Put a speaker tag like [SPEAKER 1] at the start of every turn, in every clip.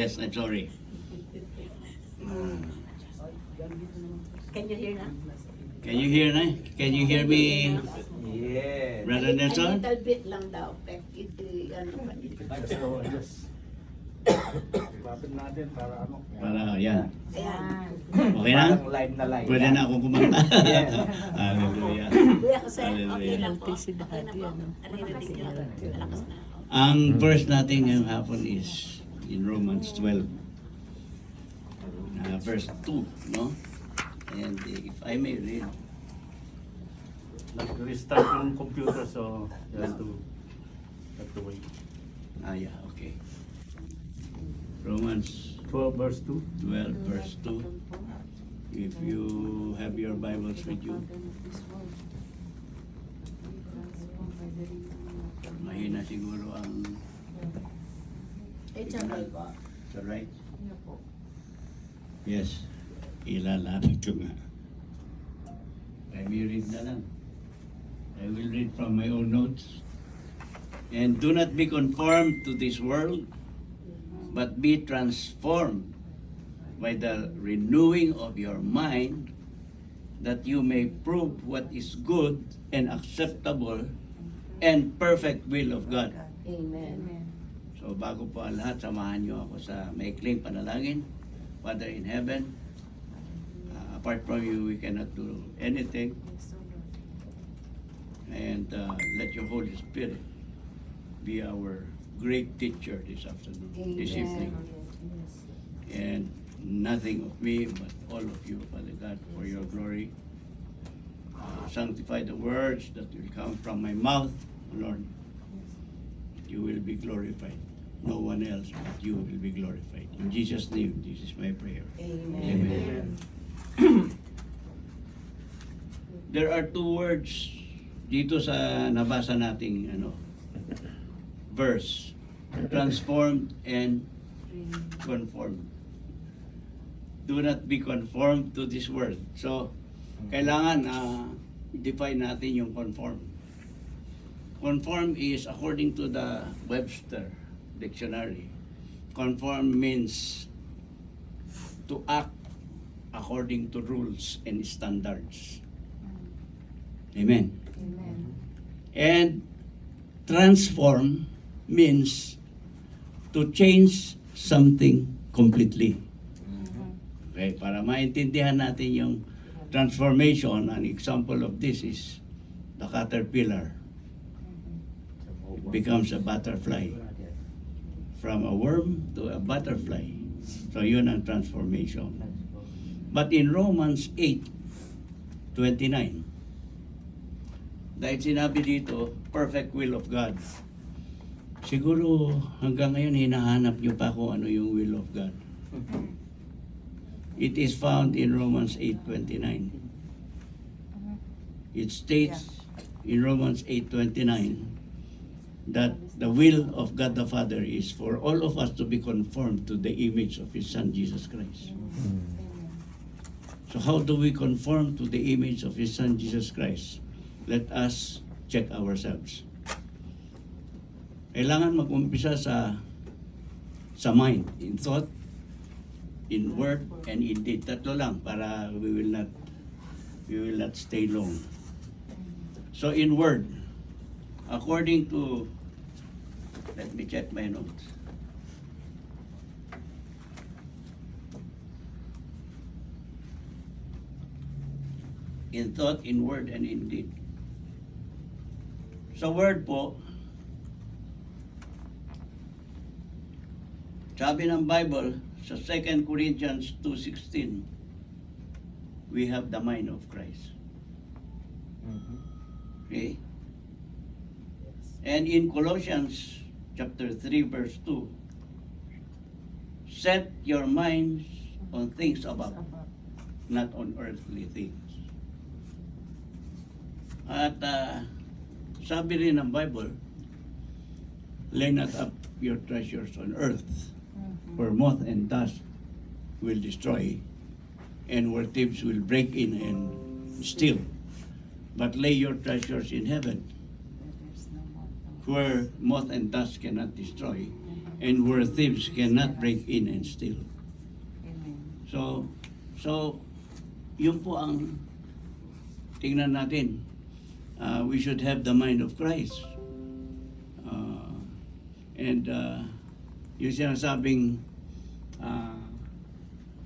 [SPEAKER 1] Yes, I'm sorry.
[SPEAKER 2] Can you hear na?
[SPEAKER 1] Can you hear na? Can you hear me,
[SPEAKER 3] Yeah.
[SPEAKER 1] Brother
[SPEAKER 2] A
[SPEAKER 1] Nelson?
[SPEAKER 2] little bit lang daw. Ano pa dito.
[SPEAKER 3] So, yes. Lapit natin para ano.
[SPEAKER 1] Para, yan.
[SPEAKER 2] Ayan.
[SPEAKER 1] Okay na?
[SPEAKER 3] Parang live na live.
[SPEAKER 1] Pwede na akong kumanta.
[SPEAKER 3] Yeah.
[SPEAKER 1] Hallelujah.
[SPEAKER 2] Kuya kasi, okay
[SPEAKER 1] Hallelujah.
[SPEAKER 2] lang po. Okay na po. Naririnig niyo na. Malakas na ako.
[SPEAKER 1] Ang verse natin ngayong hapon is in Romans 12. Verse 2, no? And if I may read.
[SPEAKER 4] Nag-restart yung computer, so you have to wait.
[SPEAKER 1] Yeah, okay. Romans
[SPEAKER 4] 12 verse 2.
[SPEAKER 1] 12, verse 2. If you have your Bibles with you. Mahina siguro ang...
[SPEAKER 2] It's okay po.
[SPEAKER 1] Is that right? Yes. Ilalapit ko nga. I may read na lang. I will read from my own notes. And do not be conformed to this world, but be transformed by the renewing of your mind, that you may prove what is good and acceptable and perfect will of God.
[SPEAKER 2] Amen.
[SPEAKER 1] So bago po ang lahat, samahan niyo ako sa maikling panalangin. Father in heaven, apart from you, we cannot do anything. And let your Holy Spirit be our great teacher this afternoon, this evening. And nothing of me, but all of you, Father God, for your glory. Sanctify the words that will come from my mouth, Lord. You will be glorified. No one else but you will be glorified. In Jesus' name, this is my prayer.
[SPEAKER 2] Amen.
[SPEAKER 1] There are two words dito sa nabasa nating verse. Transformed and conformed. Do not be conformed to this world. So, kailangan define natin yung conform. Conform is according to the Webster Dictionary. Conform means to act according to rules and standards. Amen. And transform means to change something completely. Okay, para maintindihan natin yung transformation, an example of this is the caterpillar. It becomes a butterfly. From a worm to a butterfly. So yun ang transformation. But in Romans 8:29, dahil sinabi dito, perfect will of God. Siguro hanggang ngayon hinahanap nyo pa kung ano yung will of God. It is found in Romans 8:29. It states in Romans 8:29 that the will of God the Father is for all of us to be conformed to the image of His Son, Jesus Christ. So how do we conform to the image of His Son, Jesus Christ? Let us check ourselves. Kailangan mag-umpisa sa mind, in thought, in word, and in deed. Tatlo lang para we will not stay long. So in word, according to, let me check my notes. In thought, in word, and in deed. Sa word po, sabi ng Bible sa 2 Corinthians 2:16, we have the mind of Christ. Okay? And in Colossians chapter 3 verse 2, set your minds on things above, not on earthly things. At sabi rin ng Bible, lay not up your treasures on earth, where moth and dust will destroy, and where thieves will break in and steal. But lay your treasures in heaven, where moth and dust cannot destroy, and where thieves cannot break in and steal.
[SPEAKER 2] Amen.
[SPEAKER 1] So, yun po ang tingnan natin. We should have the mind of Christ. And yung sinasabing,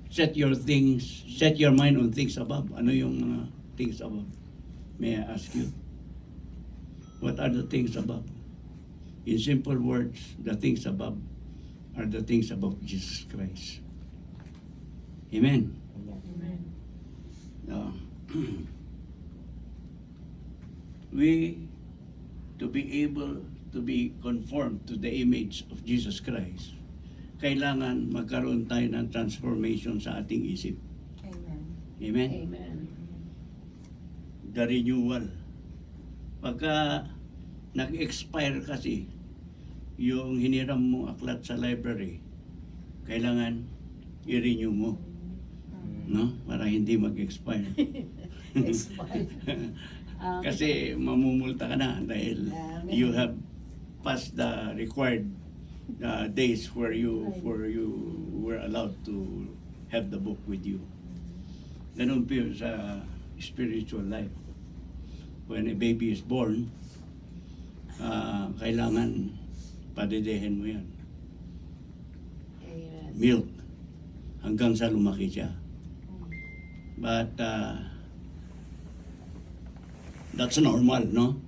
[SPEAKER 1] set your mind on things above. Ano yung mga things above? May I ask you? What are the things above? In simple words, the things above are the things above Jesus Christ. Amen.
[SPEAKER 2] Amen.
[SPEAKER 1] We, to be able to be conformed to the image of Jesus Christ, kailangan magkaroon tayo ng transformation sa ating isip.
[SPEAKER 2] Amen.
[SPEAKER 1] Amen?
[SPEAKER 2] Amen.
[SPEAKER 1] The renewal. Pagka nag-expire kasi yung hiniram mo aklat sa library, kailangan i-renew mo. No? Para hindi mag-expire.
[SPEAKER 2] Expired.
[SPEAKER 1] Kasi mamumulta ka na dahil you have passed the required days where you were allowed to have the book with you. Ganun po yun sa spiritual life. When a baby is born, kailangan padedehin mo yan.
[SPEAKER 2] Amen.
[SPEAKER 1] Milk hanggang sa lumaki siya. But that's normal, no?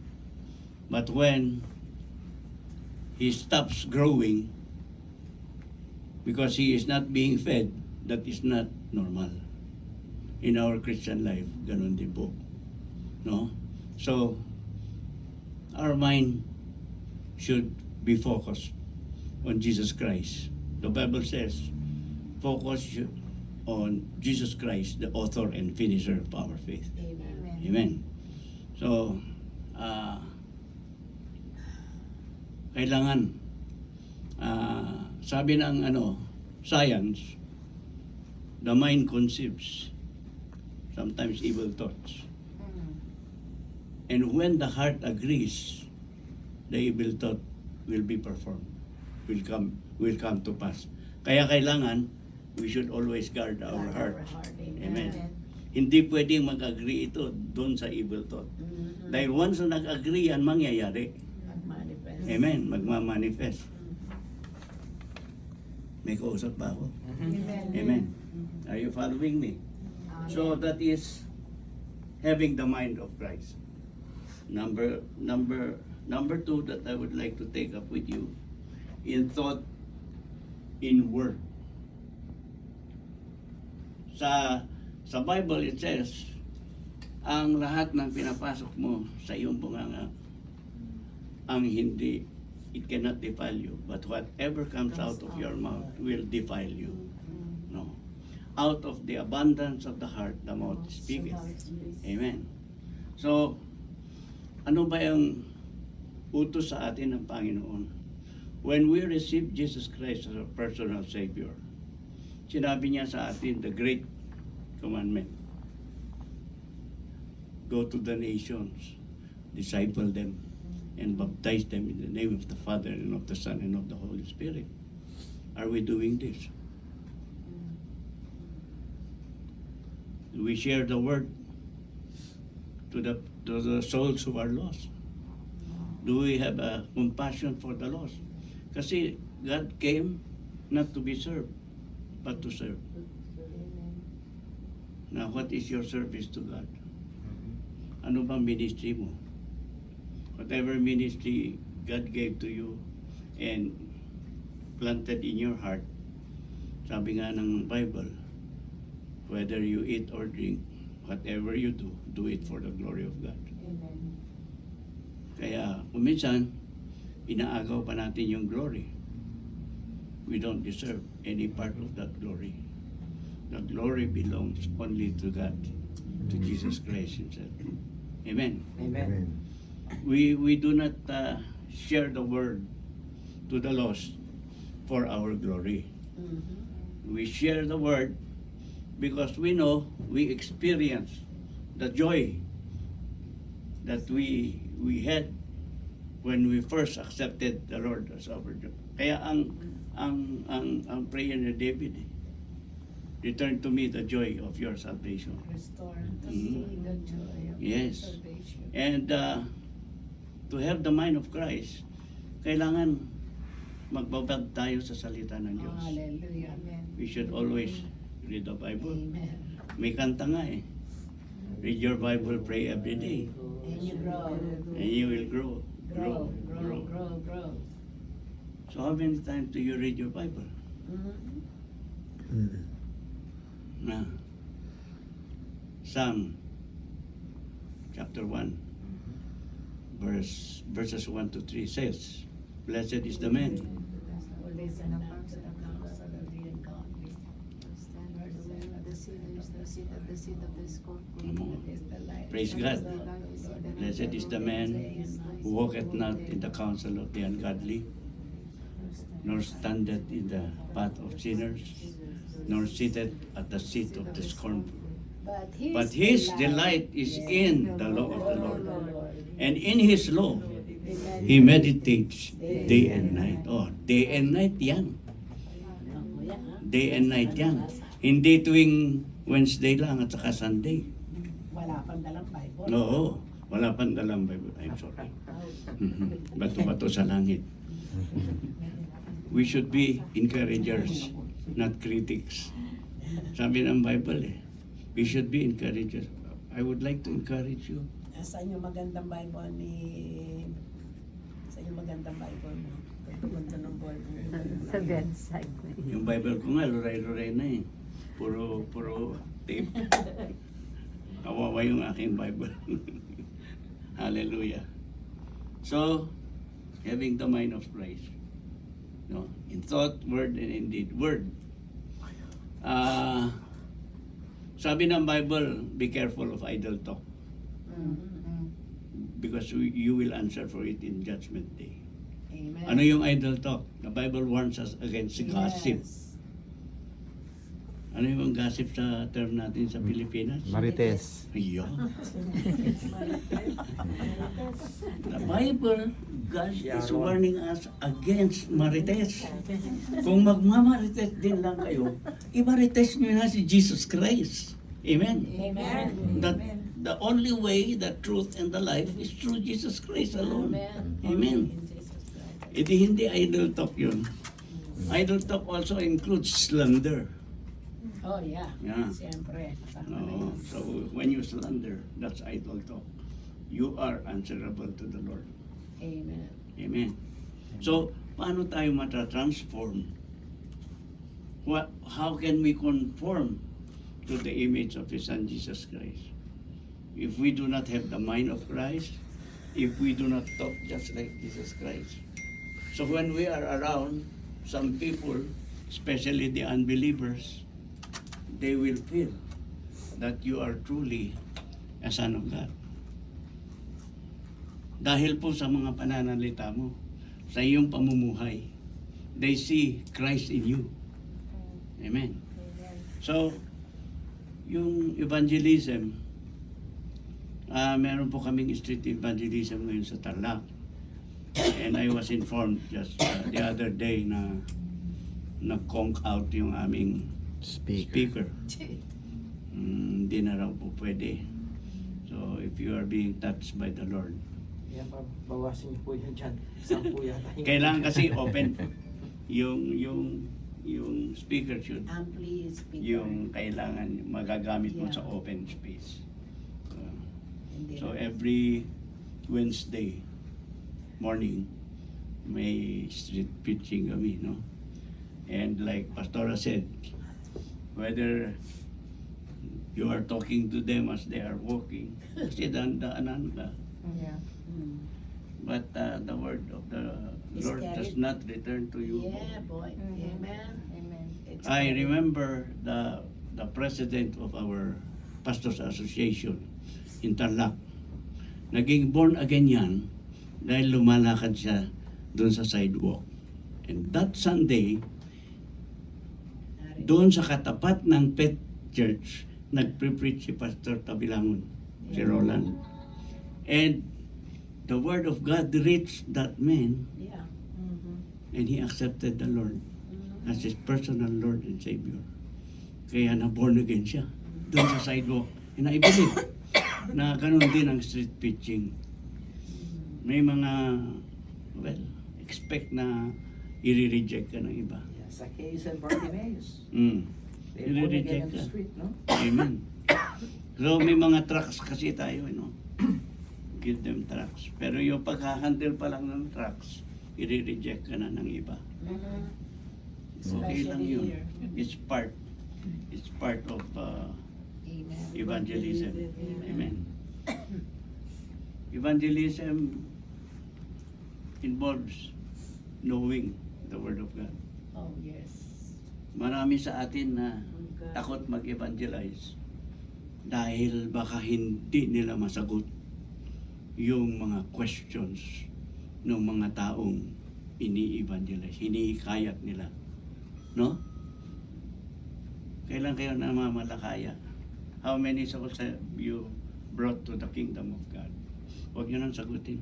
[SPEAKER 1] But when he stops growing because he is not being fed, that is not normal. In our Christian life, ganun din po. No? So, our mind should be focused on Jesus Christ. The Bible says, focus on Jesus Christ, the author and finisher of our faith.
[SPEAKER 2] Amen.
[SPEAKER 1] Amen. So, kailangan, sabi ng science, the mind conceives sometimes evil thoughts. And when the heart agrees, the evil thought will be performed, will come to pass. Kaya kailangan, we should always guard our heart. Amen. Hindi pwedeng mag-agree ito doon sa evil thought. Dahil once na nag-agree yan, mangyayari.
[SPEAKER 2] Mag-manifest.
[SPEAKER 1] Amen. Magmamanifest. May kausap ba ako?
[SPEAKER 2] Amen.
[SPEAKER 1] Amen. Are you following me? So that is having the mind of Christ. Number two that I would like to take up with you, in thought, in word. Sa Bible it says, ang lahat ng pinapasok mo sa iyong bunganga, ang hindi, it cannot defile you, but whatever comes out of your mouth will defile you. No. Out of the abundance of the heart, the mouth speaketh. Amen. So, ano ba yung utos sa atin ng Panginoon? When we receive Jesus Christ as our personal Savior, sinabi niya sa atin, the great commandment, go to the nations, disciple them, and baptize them in the name of the Father, and of the Son, and of the Holy Spirit. Are we doing this? Do we share the word to the souls who are lost? Do we have a compassion for the lost? Kasi God came not to be served, but to serve. Now, what is your service to God? Ano bang ministry mo? Whatever ministry God gave to you and planted in your heart, sabi nga ng Bible, whether you eat or drink, whatever you do it for the glory of God.
[SPEAKER 2] Amen.
[SPEAKER 1] Kaya, kuminsan, inaagaw pa natin yung glory. We don't deserve any part of that glory. The glory belongs only to God, to Jesus Christ Himself. Amen.
[SPEAKER 3] Amen.
[SPEAKER 1] We do not share the word to the lost for our glory. We share the word because we know, we experience the joy that we had when we first accepted the Lord as our Kaya ang prayer ni David, return to me the joy of your salvation.
[SPEAKER 2] Restore to
[SPEAKER 1] Mhm.
[SPEAKER 2] me the joy of
[SPEAKER 1] Yes.
[SPEAKER 2] salvation.
[SPEAKER 1] And to have the mind of Christ, kailangan magbabag tayo sa salita ng Diyos.
[SPEAKER 2] Hallelujah. Amen.
[SPEAKER 1] We should always read the Bible.
[SPEAKER 2] Amen.
[SPEAKER 1] May kanta nga eh. Read your Bible, pray every day,
[SPEAKER 2] And you grow.
[SPEAKER 1] and you will grow.
[SPEAKER 2] Grow, grow, grow, grow.
[SPEAKER 1] So how many times do you read your Bible?
[SPEAKER 2] Mhm.
[SPEAKER 1] Na Psalm chapter 1 verses 1 to 3 says, blessed is the man.
[SPEAKER 2] Who listen not to the counsel of the ungodly.
[SPEAKER 5] Stand by the way of the sinners, the seat of the scornful.
[SPEAKER 1] Come on.
[SPEAKER 2] Is the light.
[SPEAKER 1] Praise God. Blessed is the man who walketh not in the counsel of the ungodly, nor standeth in the path of sinners, nor sitteth at the seat of the scornful. But his delight is in the law of the Lord, and in his law he meditates day and night. Oh, day and night yan. Day and night yan. Hindi tuwing Wednesday lang at saka Sunday.
[SPEAKER 2] Wala pang dalang Bible.
[SPEAKER 1] Oo, wala pang dalang Bible. I'm sorry. Bato-bato sa langit. We should be encouragers, not critics. Sabi ng Bible eh, we should be encouragers. I would like to encourage you.
[SPEAKER 2] Saan yung magandang Bible ni... Saan yung magandang Bible mo? Pumunta ng Bible.
[SPEAKER 5] Sa bedside.
[SPEAKER 1] Yung Bible ko nga, luray-luray na eh. Puro tape. Kawawa yung aking Bible. Hallelujah. So, having the mind of Christ. No? In thought, word, and in deed. Word. Sabi ng Bible, be careful of idle talk. Because you will answer for it in Judgment Day.
[SPEAKER 2] Amen.
[SPEAKER 1] Ano yung idle talk? The Bible warns us against gossip.
[SPEAKER 2] Yes.
[SPEAKER 1] Ano yung gossip sa term natin sa Pilipinas?
[SPEAKER 6] Marites.
[SPEAKER 1] Yeah. The Bible, God is warning us against marites. Kung magmamarites din lang kayo, imarites nyo na si Jesus Christ. Amen.
[SPEAKER 2] Amen.
[SPEAKER 1] That the only way, the truth, and the life is through Jesus Christ alone. Amen. Hindi idle talk yun. Idle talk also includes slander.
[SPEAKER 2] Oh, yeah.
[SPEAKER 1] Yeah.
[SPEAKER 2] Siyempre. Kasama na
[SPEAKER 1] No.
[SPEAKER 2] yun.
[SPEAKER 1] So when you slander, that's idle talk. You are answerable to the Lord.
[SPEAKER 2] Amen.
[SPEAKER 1] Amen. So, paano tayo matatransform? How can we conform to the image of His Son Jesus Christ? If we do not have the mind of Christ, if we do not talk just like Jesus Christ. So when we are around some people, especially the unbelievers, they will feel that you are truly a son of God. Dahil po sa mga pananalita mo, sa iyong pamumuhay, they see Christ in you. Amen. So, yung evangelism, meron po kaming street evangelism ngayon sa Tarlac. And I was informed just the other day na nag-conk out yung aming speaker. Hindi na raw po pwede. So, if you are being touched by the Lord,
[SPEAKER 3] Yan, bawasin niyo po yan dyan. Isang po yata.
[SPEAKER 1] kailangan kasi open yung speaker should
[SPEAKER 2] Ampli speaker.
[SPEAKER 1] yung kailangan magagamit mo
[SPEAKER 2] Yeah.
[SPEAKER 1] sa open space.
[SPEAKER 2] Hindi
[SPEAKER 1] So
[SPEAKER 2] na-
[SPEAKER 1] every Wednesday morning may street preaching kami, no? And like Pastora said, whether you are talking to them as they are walking, kasi daanan ka.
[SPEAKER 5] Yeah.
[SPEAKER 2] Mm.
[SPEAKER 1] But the word of the
[SPEAKER 2] Is
[SPEAKER 1] Lord does
[SPEAKER 2] carried.
[SPEAKER 1] not return to you.
[SPEAKER 2] Yeah, boy. Amen.
[SPEAKER 5] Amen.
[SPEAKER 2] It's
[SPEAKER 1] I
[SPEAKER 2] carried.
[SPEAKER 1] remember the president of our Pastors Association in Tarlac. Naging born again yan dahil lumalakad siya doon sa sidewalk. And that Sunday, doon sa katapat ng Pet Church, nagpre-preach si Pastor Tabilangon, si Roland. And the word of God reached that man.
[SPEAKER 2] Yeah.
[SPEAKER 1] And he accepted the Lord as his personal Lord and Savior. Kaya na-born again siya. Doon sa sidewalk. And I believe na ganun din ang street preaching. May mga, well, expect na i-reject ka ng iba.
[SPEAKER 3] Yeah, Zacchaeus and Bartimaeus. They born
[SPEAKER 1] I-reject
[SPEAKER 3] again in the
[SPEAKER 1] ka.
[SPEAKER 3] street, no?
[SPEAKER 1] Amen. So may mga trucks kasi tayo, give them trucks. Pero yung paghahandle pa lang ng trucks, i-reject ka na ng iba. Okay lang yun. It's part of
[SPEAKER 5] Amen.
[SPEAKER 1] evangelism. Amen. Evangelism involves knowing the Word of God.
[SPEAKER 2] Oh, yes.
[SPEAKER 1] Marami sa atin na takot mag-evangelize dahil baka hindi nila masagot yung mga questions ng mga taong ini-evangelize, hinihikayat nila. No? Kailan kayo namamalakaya? How many souls have you brought to the kingdom of God? Huwag nyo nang sagutin.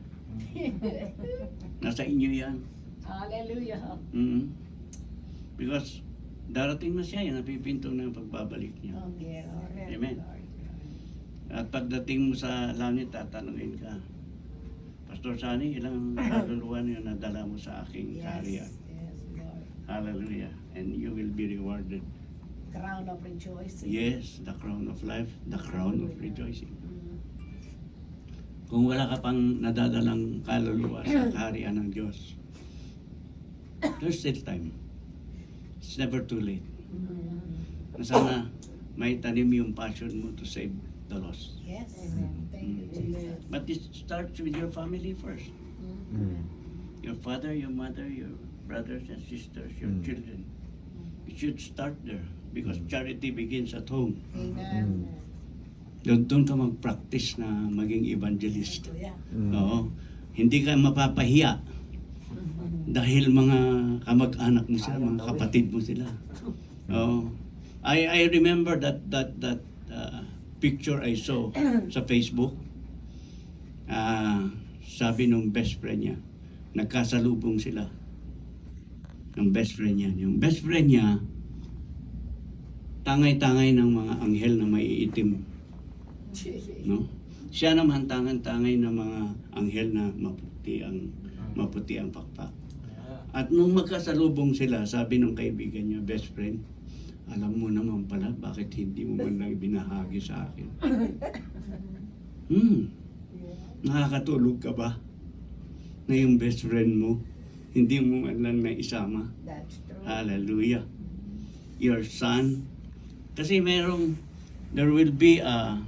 [SPEAKER 1] Nasa inyo yan.
[SPEAKER 2] Hallelujah.
[SPEAKER 1] Because darating na siya, yan napipinto na yung pagbabalik niya.
[SPEAKER 2] Okay, Lord.
[SPEAKER 1] Amen. At pagdating mo sa langit, tatanungin ka, Pastor Sani, ilang kaluluwa niyo nadala mo sa aking kaharian?
[SPEAKER 2] Yes, Lord.
[SPEAKER 1] Hallelujah. And you will be rewarded.
[SPEAKER 2] Crown of rejoicing.
[SPEAKER 1] Yes, the crown of life, the crown of rejoicing. Kung wala ka pang nadadalang kaluluwa sa kaharian ng Diyos, there's still time. It's never too late. Na sana may tanim yung passion mo to save the lost.
[SPEAKER 2] Yes. Thank you, Jesus.
[SPEAKER 1] But it starts with your family first. Your father, your mother, your brothers and sisters, your children. It should start there because charity begins at home.
[SPEAKER 2] Amen.
[SPEAKER 1] Doon ka mag-practice na maging evangelist.
[SPEAKER 2] Hallelujah.
[SPEAKER 1] Oo. Hindi ka mapapahiya dahil mga kamag-anak mo sila, mga kapatid mo sila. Oo. I remember that picture I saw sa Facebook. Sabi nung best friend niya, nagkasalubong sila ng best friend niya. Yung best friend niya, tangay-tangay ng mga anghel na may itim. No? Siya naman tangay ng mga anghel na maputi ang pakpak. At nung magkasalubong sila, sabi ng kaibigan niya, best friend, alam mo naman pala, bakit hindi mo man lang binahagi sa akin? Nakakatulog ka ba? Na yung best friend mo, hindi mo man lang naisama?
[SPEAKER 2] That's true.
[SPEAKER 1] Hallelujah. Your son. Kasi there will be a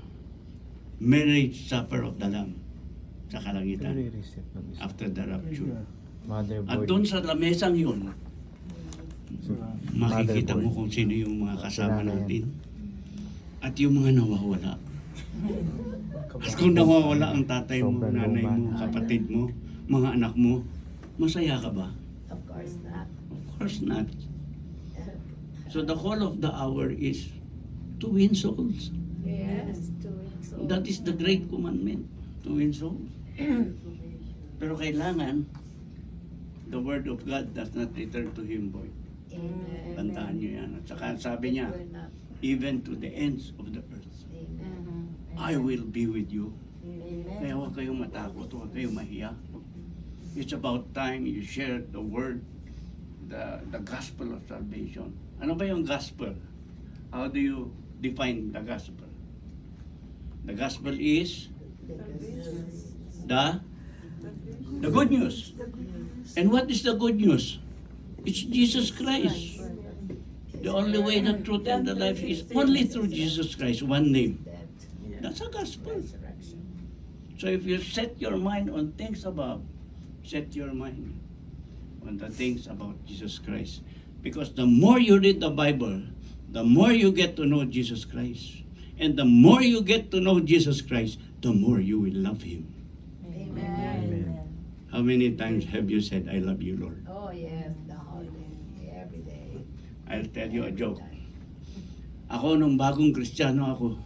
[SPEAKER 1] marriage supper of the Lamb sa kalangitan after the rapture. At doon sa lamesang yun, makikita mo kung sino yung mga kasama natin at yung mga nawawala. At kung nawawala ang tatay mo, nanay mo, kapatid mo, mga anak mo, masaya ka ba?
[SPEAKER 2] Of course not.
[SPEAKER 1] Of course not. So the call of the hour is to win souls.
[SPEAKER 2] Yes, doing so.
[SPEAKER 1] That is the great commandment, to win souls. Pero kailangan, the word of God does not return to him void.
[SPEAKER 2] Amen.
[SPEAKER 1] Tandaan nyo yan. At saka sabi niya,
[SPEAKER 2] We're not.
[SPEAKER 1] even to the ends of the earth,
[SPEAKER 2] Amen.
[SPEAKER 1] I will be with you.
[SPEAKER 2] Amen.
[SPEAKER 1] Kaya huwag kayong matakot, huwag kayong mahiya. It's about time you share the word, the gospel of salvation. Ano ba yung gospel? How do you define the gospel? The gospel is the good news. And what is the good news? It's Jesus Christ. The only way, the truth, and the life is only through Jesus Christ, one name. That's a gospel. So if you set your mind on things above, set your mind on the things about Jesus Christ. Because the more you read the Bible, the more you get to know Jesus Christ. And the more you get to know Jesus Christ, the more you will love Him.
[SPEAKER 2] Amen.
[SPEAKER 1] How many times have you said, I love you, Lord?
[SPEAKER 2] Oh yes, the whole day, every day.
[SPEAKER 1] I'll tell you a joke. Ako, nung bagong Kristiyano ako,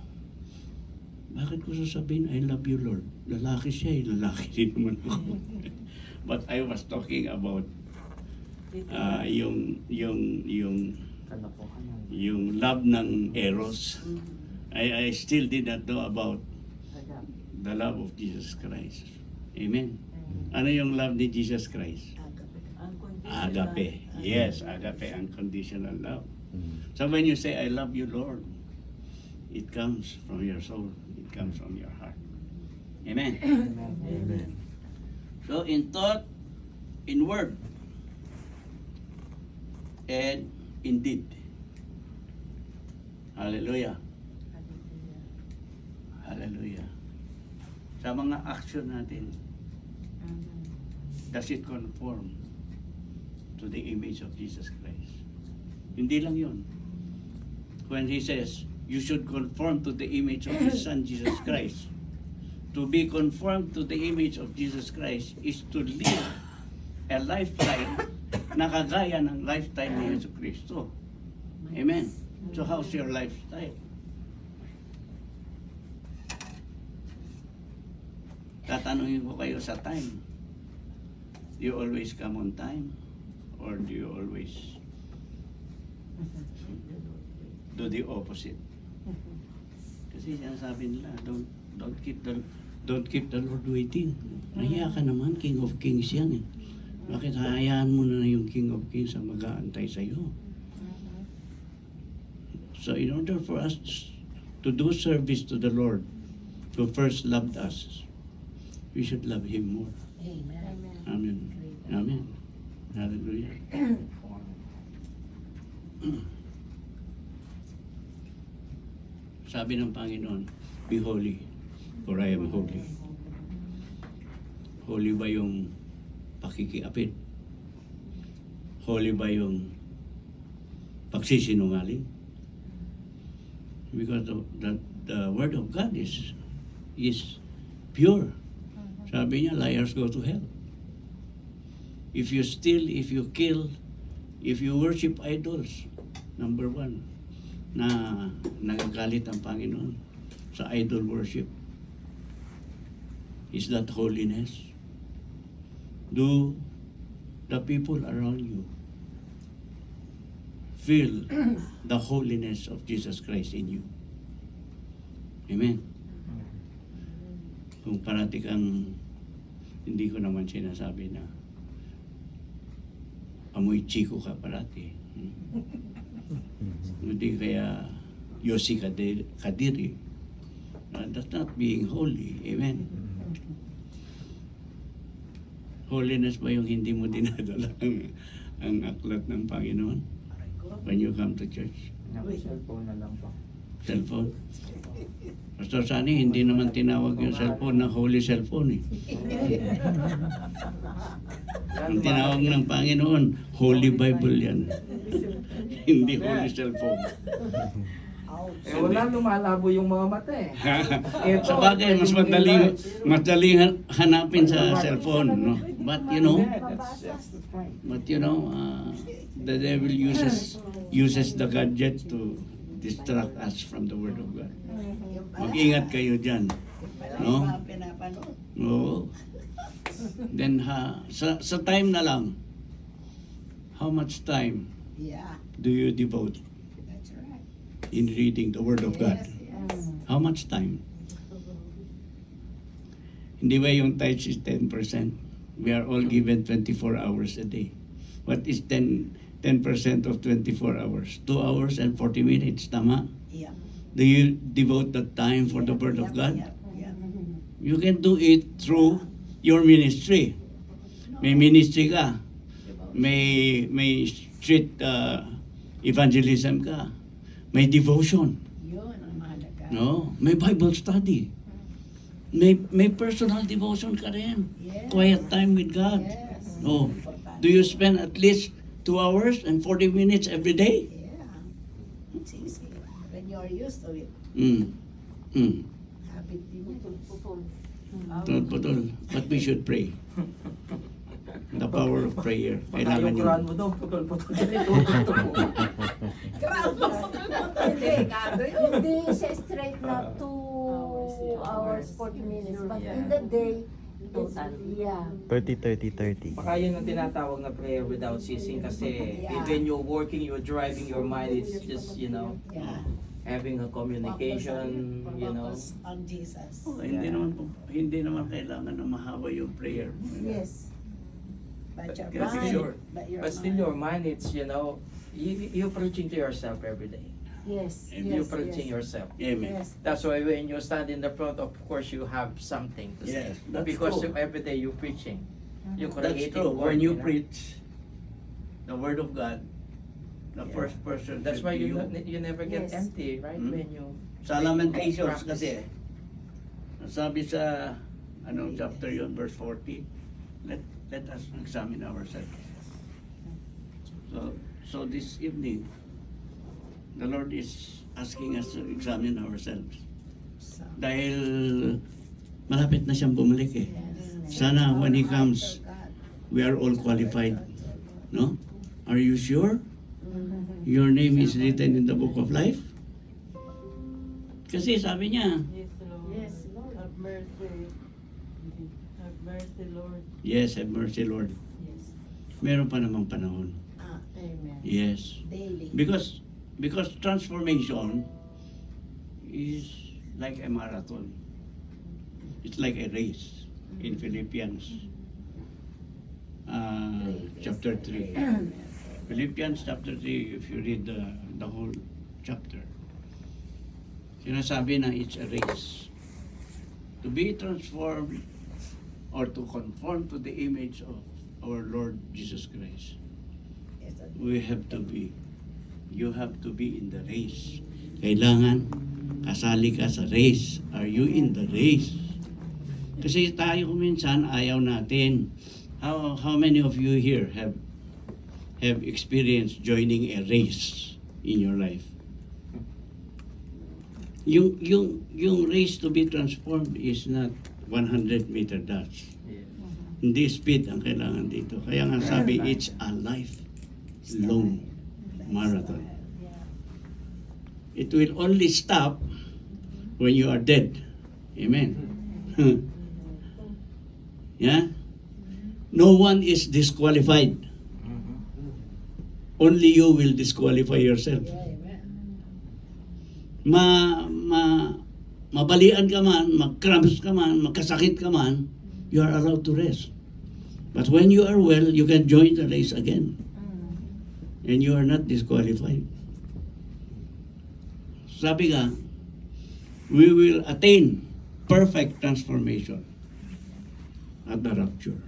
[SPEAKER 1] bakit ko sasabihin, I love you, Lord? Lalaki siya, lalaki din naman ako. But I was talking about
[SPEAKER 3] Kalokohan yan.
[SPEAKER 1] yung love ng Eros. I still did not know about the love of Jesus Christ. Amen. Ano yung love ni Jesus Christ? Agape. Yes, agape, unconditional love. So when you say, I love you, Lord, it comes from your soul. It comes from your heart. Amen.
[SPEAKER 4] Amen.
[SPEAKER 1] So in thought, in word, and in deed. Hallelujah. Hallelujah. Sa mga action natin, does it conform to the image of Jesus Christ? Hindi lang yun. When he says, you should conform to the image of his Son, Jesus Christ. To be conformed to the image of Jesus Christ is to live a lifestyle na kagaya ng lifestyle ni Yesu Cristo. Amen. So how's your lifestyle? Tatanungin ko kayo sa time. Do you always come on time? Or do you always do the opposite? Kasi sinasabi nila, don't keep the Lord waiting. Nahiya ka naman, King of Kings yan eh. Bakit hayaan mo na yung King of Kings ang mag-aantay sa'yo? So in order for us to do service to the Lord, who first loved us, we should love Him more. Amen. Amen. Hallelujah. Sabi ng Panginoon, be holy, for I am holy. Holy ba yung pakikiapid? Holy ba yung pagsisinungaling? Because the word of God is pure. Sabi niya, liars go to hell. If you steal, if you kill, if you worship idols, number one, na nagagalit ang Panginoon sa idol worship. Is that holiness? Do the people around you feel the holiness of Jesus Christ in you? Amen. Kung parati kang, hindi ko naman sinasabi na amoy chiko ka parati. Hindi kaya Yossi Kadiri. That's not being holy. Amen. Holiness ba yung hindi mo dinadala ang aklat ng Panginoon when you come to church?
[SPEAKER 3] Cellphone na lang po.
[SPEAKER 1] Cellphone? Pastor Sani, hindi naman tinawag yung cellphone na holy cellphone eh. Ang tinawag ng Panginoon, Holy Bible yan. Hindi holy cellphone.
[SPEAKER 3] Wala, lumalabo yung mga mata eh.
[SPEAKER 1] Sa bagay, mas madaling hanapin sa cellphone, no? But you know, the devil uses the gadget to distract us from the Word of God. Mag-ingat kayo dyan. No? Oo. Then, sa time na lang, how much time do you devote in reading the Word of God? How much time? Hindi ba yung tithes is 10%? We are all given 24 hours a day. What is 10% of 24 hours? 2 hours and 40 minutes, tama?
[SPEAKER 2] Yeah.
[SPEAKER 1] Do you devote that time for the Word of God?
[SPEAKER 2] Yeah.
[SPEAKER 1] You can do it through your ministry. May ministry ka. May street evangelism ka. May devotion.
[SPEAKER 2] Yun ang mahalaga.
[SPEAKER 1] No? May Bible study. May personal devotion ka rin.
[SPEAKER 2] Yes.
[SPEAKER 1] Quiet time with God.
[SPEAKER 2] Yes.
[SPEAKER 1] No.
[SPEAKER 2] Importante.
[SPEAKER 1] Do you spend at least 2 hours and 40 minutes every day?
[SPEAKER 2] Yeah. It's easy. When you're used to it. Habit din ito.
[SPEAKER 1] Putol. But we should pray. The power of prayer.
[SPEAKER 3] Baka
[SPEAKER 1] Kailangan
[SPEAKER 3] yung
[SPEAKER 1] yun.
[SPEAKER 3] Quran mo daw, putol-putol.
[SPEAKER 2] Hindi, kado yun.
[SPEAKER 5] Hindi siya straight na 2 hours, 40 minutes. But in the day,
[SPEAKER 2] Total.
[SPEAKER 5] Yeah.
[SPEAKER 6] 30-30-30.
[SPEAKER 3] Baka yun ang tinatawag na prayer without ceasing kasi
[SPEAKER 2] Yeah.
[SPEAKER 3] when you're working, you're driving your mind, it's just,
[SPEAKER 2] Yeah.
[SPEAKER 3] having a communication,
[SPEAKER 2] Focus on Jesus.
[SPEAKER 1] Oh, hindi naman kailangan na mahaba yung prayer.
[SPEAKER 2] Yes. But your
[SPEAKER 3] Kasi
[SPEAKER 2] mind,
[SPEAKER 3] sure.
[SPEAKER 2] mind.
[SPEAKER 3] But still your mind, it's, you're preaching to yourself every day.
[SPEAKER 5] Yes.
[SPEAKER 1] And
[SPEAKER 5] Yes.
[SPEAKER 3] You're preaching yourself.
[SPEAKER 1] Amen.
[SPEAKER 2] Yes.
[SPEAKER 3] That's why when you stand in the front, of course, you have something to say.
[SPEAKER 1] Yes, that's
[SPEAKER 3] Because
[SPEAKER 1] true.
[SPEAKER 3] every day you're preaching. You're
[SPEAKER 1] That's
[SPEAKER 3] creating
[SPEAKER 1] true.
[SPEAKER 3] word,
[SPEAKER 1] When you
[SPEAKER 3] know?
[SPEAKER 1] preach the word of God, the
[SPEAKER 3] Yeah.
[SPEAKER 1] first person
[SPEAKER 3] That's
[SPEAKER 1] should
[SPEAKER 3] why
[SPEAKER 1] be
[SPEAKER 3] you never get
[SPEAKER 5] Yes.
[SPEAKER 3] empty, right?
[SPEAKER 1] Hmm?
[SPEAKER 3] When you
[SPEAKER 1] Sa Lamentations
[SPEAKER 3] practice.
[SPEAKER 1] kasi, sabi sa, chapter yun, verse 40, let us examine ourselves. So this evening, the Lord is asking us to examine ourselves.
[SPEAKER 2] So,
[SPEAKER 1] Dahil malapit na siyang bumalik eh.
[SPEAKER 2] yes.
[SPEAKER 1] Sana when He
[SPEAKER 2] Our
[SPEAKER 1] comes,
[SPEAKER 2] hearts, oh God.
[SPEAKER 1] we are all qualified. No? Are you sure?
[SPEAKER 2] Mhm.
[SPEAKER 1] Your name is written in the book of life? Kasi sabi niya,
[SPEAKER 7] Yes, Lord.
[SPEAKER 5] Yes, Lord.
[SPEAKER 7] Have mercy. Have mercy, Lord.
[SPEAKER 1] yes, have mercy, Lord.
[SPEAKER 5] Yes.
[SPEAKER 1] Meron pa namang panahon.
[SPEAKER 2] Ah,
[SPEAKER 5] Amen.
[SPEAKER 1] Yes.
[SPEAKER 2] daily.
[SPEAKER 1] Because transformation is like a marathon. It's like a race in Philippians chapter 3. Philippians chapter 3, if you read the whole chapter, sinasabi na it's a race. To be transformed or to conform to the image of our Lord Jesus Christ,
[SPEAKER 2] Yes, oh,
[SPEAKER 1] you have to be in the race. Kailangan kasali ka sa race. Are you in the race? Kasi tayo minsan ayaw natin. How many of you here have experienced joining a race in your life? Yung race to be transformed is not 100-meter dash.
[SPEAKER 3] Yeah.
[SPEAKER 1] Hindi speed ang kailangan dito. Kaya nga sabi, it's a lifelong marathon. It will only stop when you are dead. Amen. Yeah? No one is disqualified. Only you will disqualify yourself. Mabalian ka man, mag-cramps ka man, magkasakit ka man, you are allowed to rest. But when you are well, you can join the race again. And you are not disqualified. Sabi nga, we will attain perfect transformation at the rapture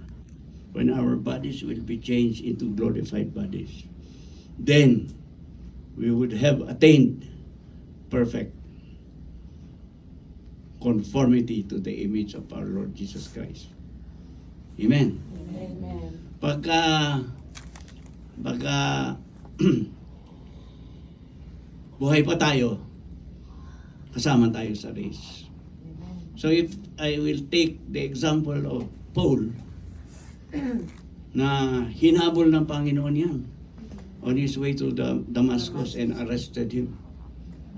[SPEAKER 1] when our bodies will be changed into glorified bodies. Then, we would have attained perfect conformity to the image of our Lord Jesus Christ. Amen.
[SPEAKER 5] Amen.
[SPEAKER 1] Pagka buhay pa tayo, kasama tayo sa race. So if I will take the example of Paul, na hinabol ng Panginoon yan on his way to Damascus and arrested him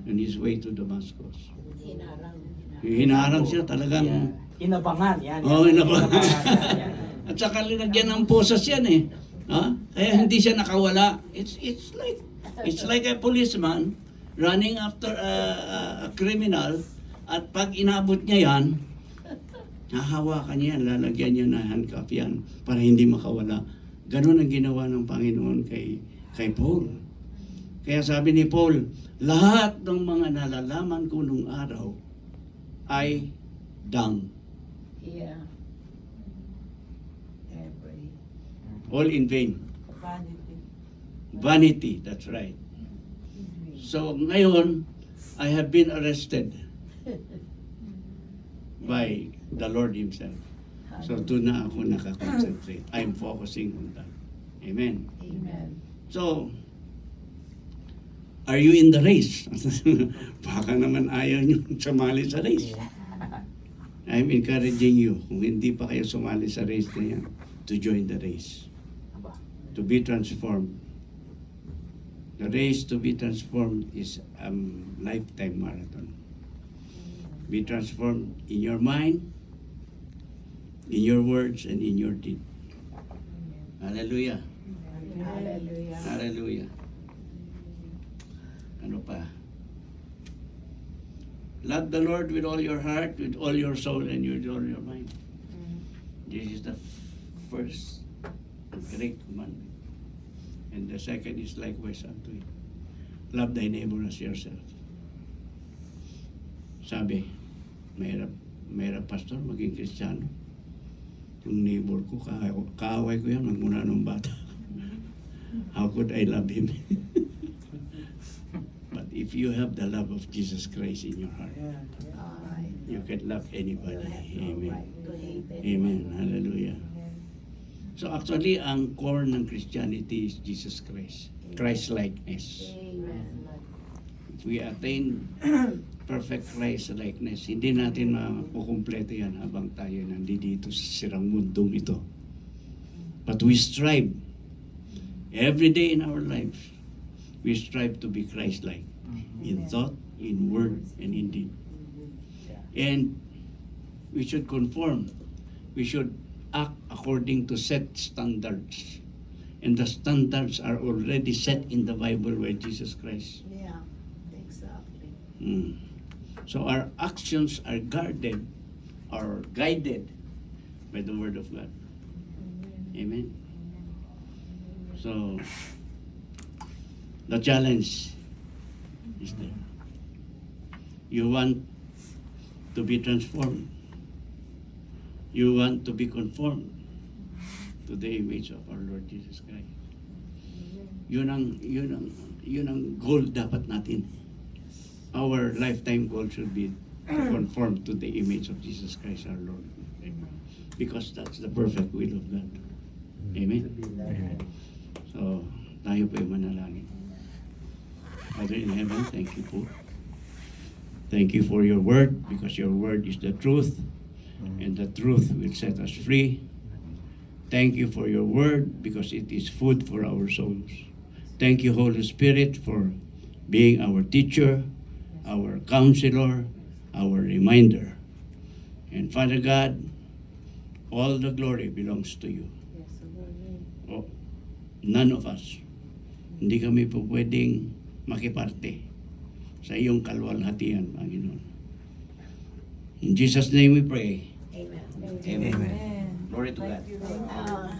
[SPEAKER 1] on his way to Damascus.
[SPEAKER 2] Hinarang.
[SPEAKER 1] Hinarang siya talagang.
[SPEAKER 3] Inabangan yan.
[SPEAKER 1] Oh, inabangan.
[SPEAKER 3] yan.
[SPEAKER 1] At saka linagyan ng posas yan eh. Ha? Kaya hindi siya nakawala. It's like a policeman running after a criminal, at pag inabot niya yan, hahawakan niya yan, lalagyan niya na handcuff yan para hindi makawala. Ganon ang ginawa ng Panginoon kay Paul. Kaya sabi ni Paul, lahat ng mga nalalaman ko nung araw ay dung.
[SPEAKER 2] Yeah. Every.
[SPEAKER 1] All in vain.
[SPEAKER 7] Vanity.
[SPEAKER 1] Vanity, that's right. So ngayon, I have been arrested by the Lord Himself. So doon na ako nakakonsentrate. I'm focusing on that. Amen.
[SPEAKER 2] Amen.
[SPEAKER 1] So, are you in the race? Baka naman ayaw nyo sumali sa race. I'm encouraging you, kung hindi pa kayo sumali sa race na yan, to join the race. To be transformed. The race to be transformed is a lifetime marathon. Be transformed in your mind, in your words and in your deed. Hallelujah.
[SPEAKER 2] Hallelujah.
[SPEAKER 1] Hallelujah. Ano pa? Love the Lord with all your heart, with all your soul, and with all your mind. This is the first great commandment. And the second is likewise unto it. Love thy neighbor as yourself. Sabi, mahirap pastor maging Kristiyano. Yung neighbor ko, kaaway ko yan, magmula nung bata. How could I love him? But if you have the love of Jesus Christ in your heart,
[SPEAKER 2] Alright.
[SPEAKER 1] you can love anybody.
[SPEAKER 2] You have no
[SPEAKER 1] Amen.
[SPEAKER 2] right to hate anyone.
[SPEAKER 1] Amen. Hallelujah. So actually, ang core ng Christianity is Jesus Christ. Christ-likeness.
[SPEAKER 2] Amen.
[SPEAKER 1] If we attain perfect Christ-likeness, hindi natin makukumpleto yan habang tayo nandito sa sirang mundong ito. But we strive. Every day in our lives, we strive to be Christ-like. In thought, in word, and in deed. And we should conform. We should act according to set standards. And the standards are already set in the Bible by Jesus Christ.
[SPEAKER 2] Yeah, exactly.
[SPEAKER 1] So our actions are guarded or guided by the Word of God. Amen. So the challenge is there. You want to be transformed. You want to be conformed to the image of our Lord Jesus Christ. Yun ang goal dapat natin. Our lifetime goal should be to conform to the image of Jesus Christ our Lord. Because that's the perfect will of God. Amen. So, tayo po yung manalangin. Father in heaven, thank you po. Thank you for your word, because your word is the truth, and the truth will set us free. Thank you for your word, because it is food for our souls. Thank you, Holy Spirit, for being our teacher, our counselor, our reminder. And Father God, all the glory belongs to you. Oh, none of us, hindi kami po pwedeng makiparte sa iyong kalwalhatian, Panginoon. In Jesus' name we pray.
[SPEAKER 2] Amen.
[SPEAKER 1] Amen. Glory to God.
[SPEAKER 7] Thank you, Lord.
[SPEAKER 2] Uh,